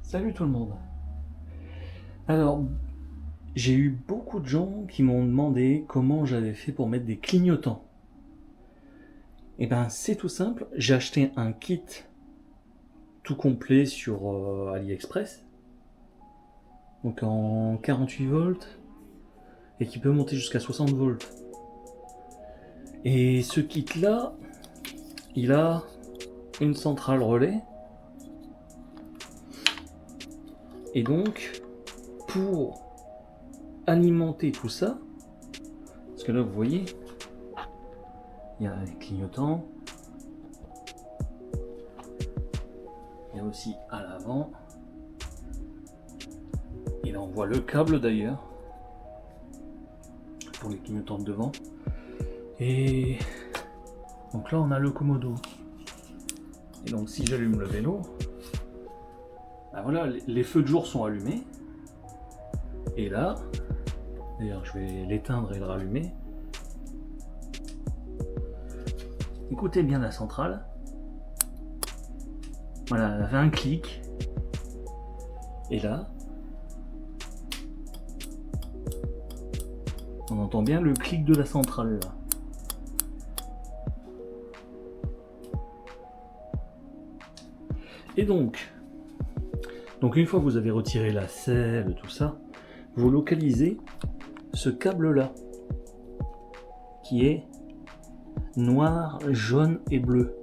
Salut tout le monde. Alors, j'ai eu beaucoup de gens qui m'ont demandé comment j'avais fait pour mettre des clignotants. Et ben c'est tout simple, j'ai acheté un kit tout complet sur AliExpress. Donc en 48 volts et qui peut monter jusqu'à 60 volts. Et ce kit là, il a une centrale relais. Et donc, pour alimenter tout ça, parce que là vous voyez, il y a les clignotants, il y a aussi à l'avant, et là on voit le câble d'ailleurs, pour les clignotants de devant, et donc là on a le Komodo, et donc si j'allume le vélo, ben voilà, les feux de jour sont allumés, et là, d'ailleurs je vais l'éteindre et le rallumer. Écoutez bien la centrale. Voilà, elle avait un clic. Et là, on entend bien le clic de la centrale là. Et donc une fois que vous avez retiré la selle, tout ça, vous localisez ce câble là qui est noir, jaune et bleu.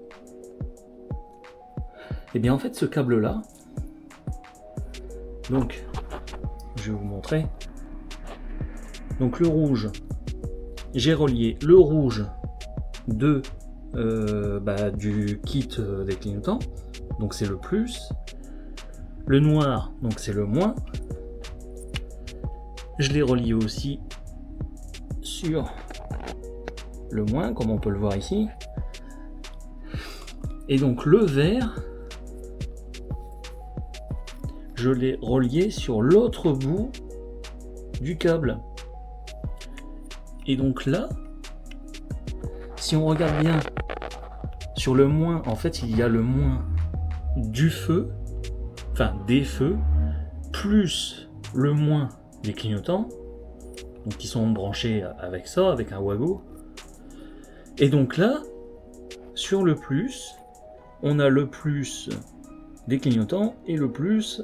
Et bien en fait ce câble là, donc je vais vous montrer. Donc le rouge, j'ai relié le rouge de du kit des clignotants, donc c'est le plus. Le noir, donc c'est le moins. Je l'ai relié aussi sur le moins, comme on peut le voir ici. Et donc le vert, je l'ai relié sur l'autre bout du câble. Et donc là, si on regarde bien sur le moins, en fait il y a le moins du feu, enfin des feux, plus le moins des clignotants, donc qui sont branchés avec ça, avec un Wago. Et donc là, sur le plus, on a le plus des clignotants et le plus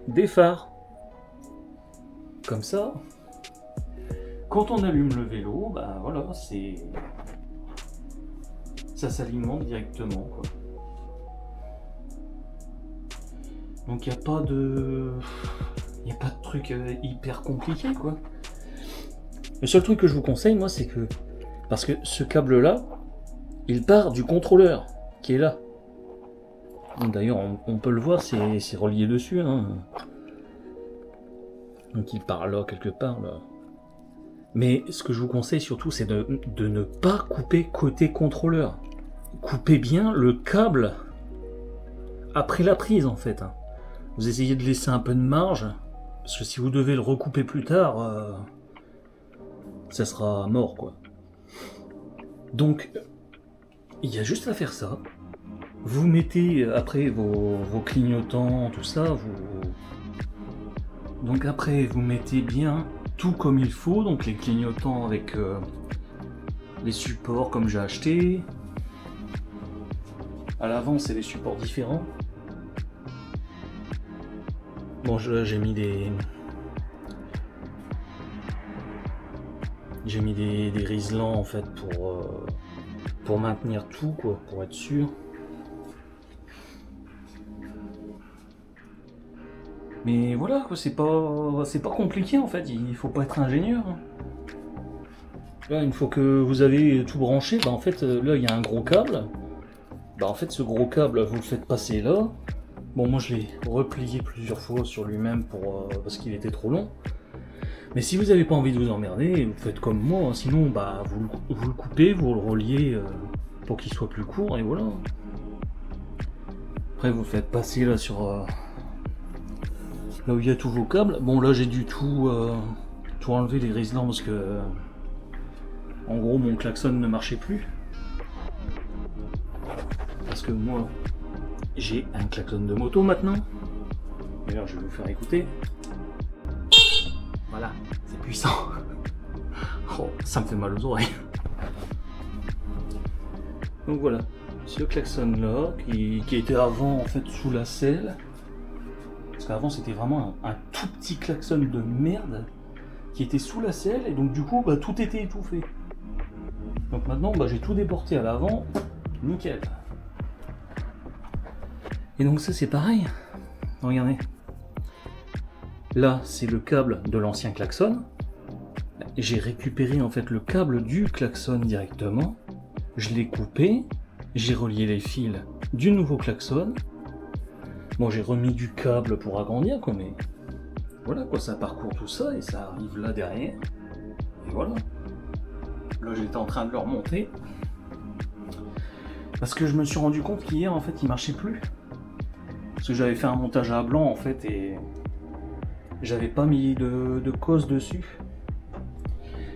des phares. Comme ça, quand on allume le vélo, bah voilà, ça s'alimente directement, quoi. Donc il n'y a pas de truc hyper compliqué, quoi. Le seul truc que je vous conseille, moi, c'est que, parce que ce câble là, il part du contrôleur qui est là. D'ailleurs on peut le voir, c'est relié dessus, hein. Donc il part là quelque part là. Mais ce que je vous conseille surtout, c'est de ne pas couper côté contrôleur. Coupez bien le câble après la prise, en fait. Vous essayez de laisser un peu de marge, parce que si vous devez le recouper plus tard, ça sera mort, quoi. Donc, il y a juste à faire ça. Vous mettez après vos clignotants, tout ça. Donc après, vous mettez bien tout comme il faut. Donc les clignotants avec les supports comme j'ai acheté. À l'avant, c'est des supports différents. Bon, j'ai mis des riselants en fait pour maintenir tout, quoi, pour être sûr. Mais voilà, quoi, c'est pas compliqué en fait. Il faut pas être ingénieur. Là, une fois que vous avez tout branché, bah en fait là il y a un gros câble. Bah en fait ce gros câble vous le faites passer là. Bon, moi je l'ai replié plusieurs fois sur lui-même parce qu'il était trop long. Mais si vous n'avez pas envie de vous emmerder, vous faites comme moi, hein. Sinon bah vous le coupez, vous le reliez pour qu'il soit plus court et voilà. Après vous le faites passer là sur là où il y a tous vos câbles. Bon là j'ai dû tout enlever les riselants parce que en gros mon klaxon ne marchait plus. Parce que moi j'ai un klaxon de moto maintenant. D'ailleurs, je vais vous faire écouter. Voilà, c'est puissant. Oh, ça me fait mal aux oreilles. Donc voilà, ce klaxon là, qui était avant en fait sous la selle. Parce qu'avant c'était vraiment un tout petit klaxon de merde qui était sous la selle et donc du coup bah, tout était étouffé. Donc maintenant bah, j'ai tout déporté à l'avant, nickel. Et donc ça c'est pareil, regardez. Là c'est le câble de l'ancien klaxon. J'ai récupéré en fait le câble du klaxon directement. Je l'ai coupé, j'ai relié les fils du nouveau klaxon. Bon, j'ai remis du câble pour agrandir, quoi, mais voilà, quoi, ça parcourt tout ça et ça arrive là derrière. Et voilà. Là, j'étais en train de le remonter. Parce que je me suis rendu compte qu'hier, en fait, il marchait plus. Parce que j'avais fait un montage à blanc, en fait, et j'avais pas mis de cause dessus.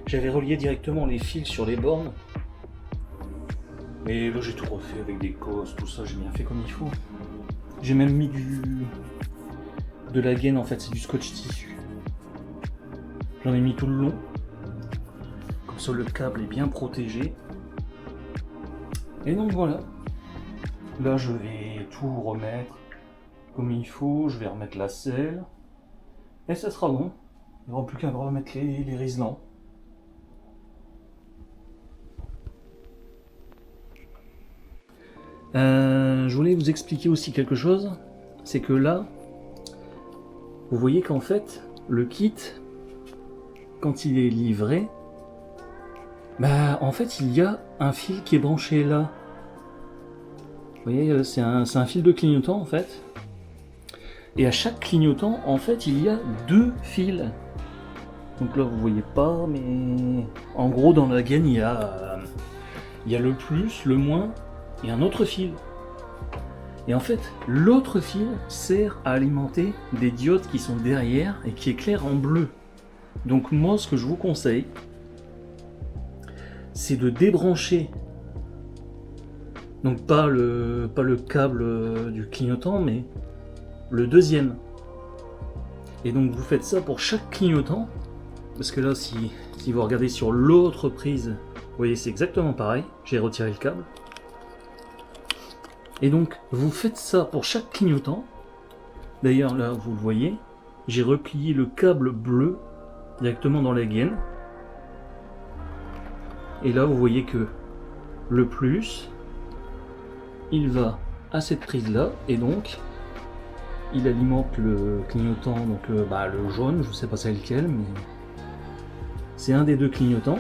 J'avais relié directement les fils sur les bornes. Mais là j'ai tout refait avec des causes, tout ça, j'ai bien fait comme il faut. J'ai même mis de la gaine en fait, c'est du scotch tissu. J'en ai mis tout le long. Comme ça le câble est bien protégé. Et donc voilà. Là je vais tout remettre comme il faut, je vais remettre la selle. Et ça sera bon. Il n'y aura plus qu'à remettre les riselants. Je voulais vous expliquer aussi quelque chose, c'est que là, vous voyez qu'en fait, le kit, quand il est livré, bah en fait il y a un fil qui est branché là. Vous voyez, c'est un fil de clignotant en fait. Et à chaque clignotant, en fait, il y a 2 fils. Donc là, vous voyez pas, mais en gros, dans la gaine, il y a le plus, le moins, et un autre fil. Et en fait, l'autre fil sert à alimenter des diodes qui sont derrière et qui éclairent en bleu. Donc moi, ce que je vous conseille, c'est de débrancher, donc pas le câble du clignotant, mais le deuxième. Et donc vous faites ça pour chaque clignotant, parce que là, si vous regardez sur l'autre prise, vous voyez, c'est exactement pareil. J'ai retiré le câble. Et donc, vous faites ça pour chaque clignotant. D'ailleurs, là, vous le voyez, j'ai replié le câble bleu directement dans la gaine. Et là, vous voyez que le plus, il va à cette prise-là, et donc, il alimente le clignotant, donc le jaune, je ne sais pas c'est lequel, mais c'est un des 2 clignotants.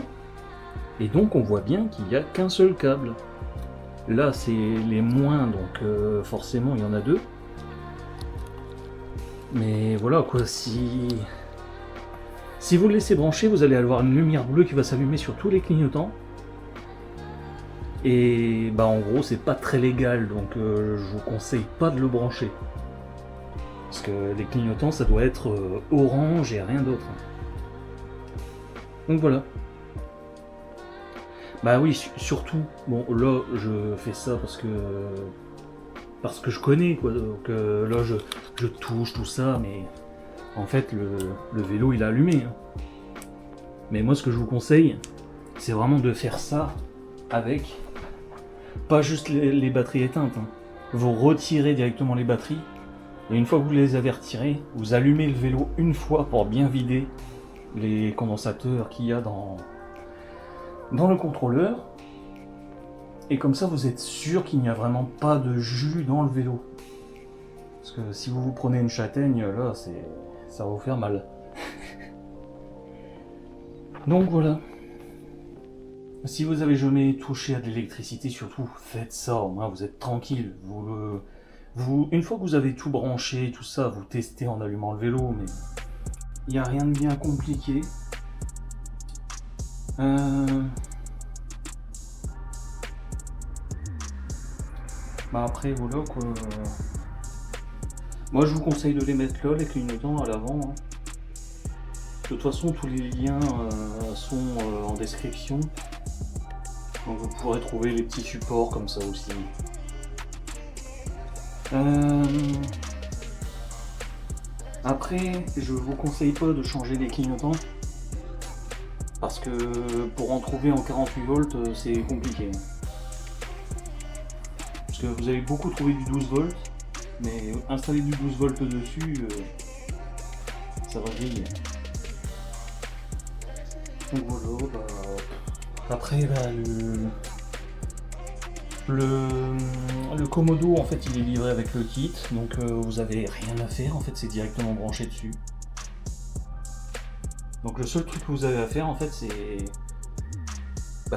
Et donc, on voit bien qu'il n'y a qu'un seul câble. Là, c'est les moins, donc forcément, il y en a 2. Mais voilà, quoi, si vous le laissez brancher, vous allez avoir une lumière bleue qui va s'allumer sur tous les clignotants. Et bah en gros, c'est pas très légal, donc je vous conseille pas de le brancher. Parce que les clignotants, ça doit être orange et rien d'autre. Donc voilà. Bah oui, surtout, bon là je fais ça parce que je connais quoi, donc là je touche tout ça, mais en fait le vélo il est allumé. Hein. Mais moi ce que je vous conseille, c'est vraiment de faire ça avec, pas juste les batteries éteintes, hein. Vous retirez directement les batteries, et une fois que vous les avez retirées, vous allumez le vélo une fois pour bien vider les condensateurs qu'il y a dans le contrôleur, et comme ça vous êtes sûr qu'il n'y a vraiment pas de jus dans le vélo, parce que si vous prenez une châtaigne là, ça va vous faire mal. Donc voilà, si vous avez jamais touché à de l'électricité, surtout faites ça, au moins vous êtes tranquille. Une fois que vous avez tout branché, tout ça, vous testez en allumant le vélo, mais il n'y a rien de bien compliqué. Bah après voilà quoi. Moi je vous conseille de les mettre là, les clignotants à l'avant. Hein. De toute façon tous les liens sont en description. Donc vous pourrez trouver les petits supports comme ça aussi. Après, je vous conseille pas de changer les clignotants. Parce que pour en trouver en 48 volts, c'est compliqué. Parce que vous allez beaucoup trouver du 12 volts, mais installer du 12 volts dessus, ça va vieillir. Donc voilà, après le Komodo en fait il est livré avec le kit, donc vous avez rien à faire, en fait c'est directement branché dessus. Donc le seul truc que vous avez à faire en fait c'est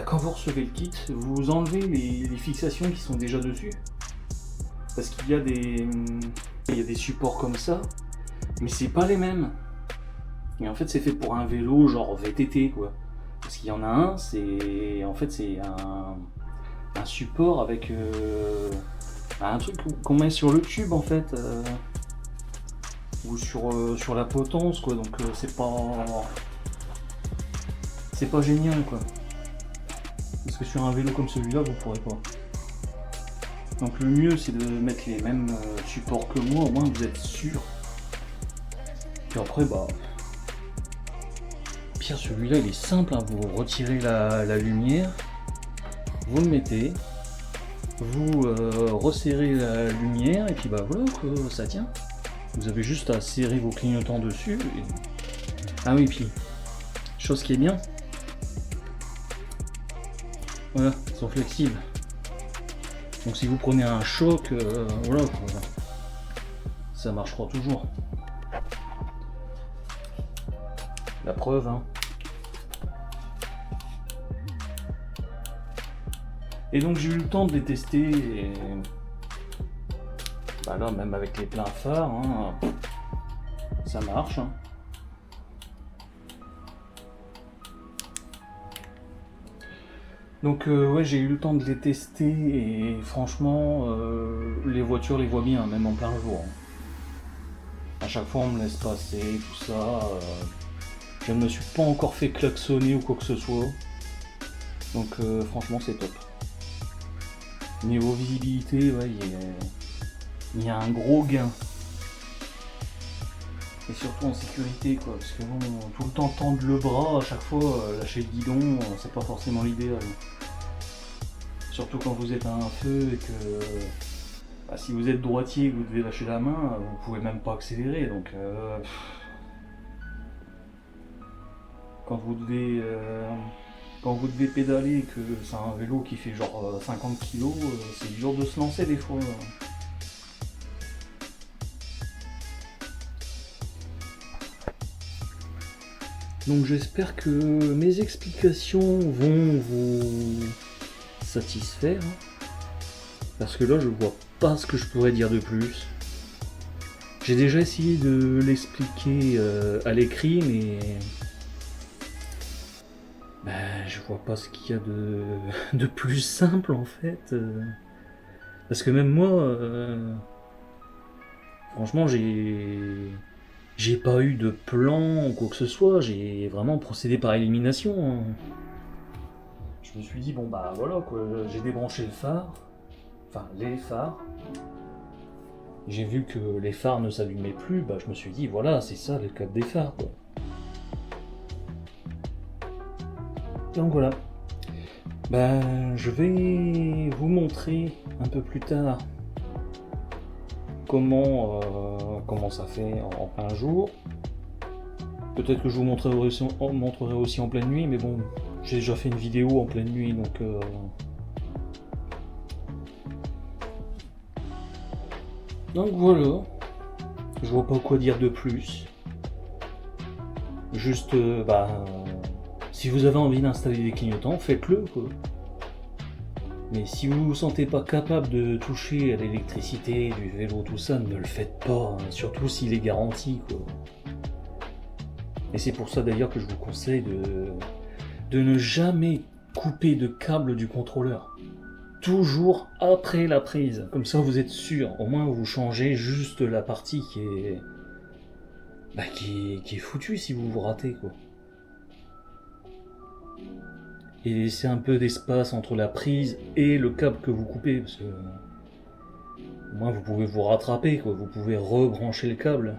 quand vous recevez le kit, vous enlevez les fixations qui sont déjà dessus. Parce qu'il y a des supports comme ça, mais c'est pas les mêmes. Et en fait c'est fait pour un vélo genre VTT quoi. Parce qu'il y en a un, c'est un support avec un truc qu'on met sur le tube en fait. Ou sur la potence quoi, donc c'est pas génial quoi, parce que sur un vélo comme celui-là vous pourrez pas. Donc le mieux c'est de mettre les mêmes supports que moi, au moins vous êtes sûr. Puis après pire celui-là il est simple, hein. Vous retirez la lumière, vous le mettez, vous resserrez la lumière et puis voilà que ça tient. Vous avez juste à serrer vos clignotants dessus. Et... Ah oui, puis, chose qui est bien. Voilà, ils sont flexibles. Donc si vous prenez un choc, voilà, ça marchera toujours. La preuve, hein. Et donc j'ai eu le temps de les tester et... là, même avec les pleins phares, hein, ça marche. Hein. Donc ouais, j'ai eu le temps de les tester et franchement, les voitures les voient bien, même en plein jour. À chaque fois, on me laisse passer, tout ça. Je ne me suis pas encore fait klaxonner ou quoi que ce soit. Donc franchement, c'est top. Niveau visibilité, ouais, il y a un gros gain. Et surtout en sécurité quoi, parce que bon, tout le temps tendre le bras à chaque fois, lâcher le guidon, c'est pas forcément l'idéal. Surtout quand vous êtes à un feu et que si vous êtes droitier et que vous devez lâcher la main, vous pouvez même pas accélérer, donc quand vous devez pédaler et que c'est un vélo qui fait genre 50 kg, c'est dur de se lancer des fois. Donc j'espère que mes explications vont vous satisfaire. Parce que là je vois pas ce que je pourrais dire de plus. J'ai déjà essayé de l'expliquer à l'écrit, mais je vois pas ce qu'il y a de plus simple en fait. Parce que même moi, franchement j'ai pas eu de plan ou quoi que ce soit, j'ai vraiment procédé par élimination. Hein. Je me suis dit, bon voilà quoi, j'ai débranché le phare, enfin les phares. J'ai vu que les phares ne s'allumaient plus, je me suis dit, voilà, c'est ça le câble des phares quoi. Donc voilà. Je vais vous montrer un peu plus tard comment ça fait en plein jour. Peut-être que je vous montrerai aussi en pleine nuit, mais bon, j'ai déjà fait une vidéo en pleine nuit, donc voilà. Je vois pas quoi dire de plus. Juste, si vous avez envie d'installer des clignotants, faites-le quoi. Mais si vous vous sentez pas capable de toucher à l'électricité, du vélo, tout ça, ne le faites pas, hein, surtout s'il est garanti quoi. Et c'est pour ça d'ailleurs que je vous conseille de ne jamais couper de câble du contrôleur. Toujours après la prise, comme ça vous êtes sûr, au moins vous changez juste la partie qui est foutue si vous vous ratez quoi. Et laissez un peu d'espace entre la prise et le câble que vous coupez, parce que au moins vous pouvez vous rattraper quoi, vous pouvez rebrancher le câble.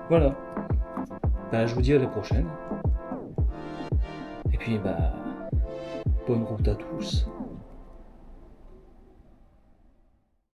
Voilà. Bah, je vous dis à la prochaine. Et puis, bah, bonne route à tous.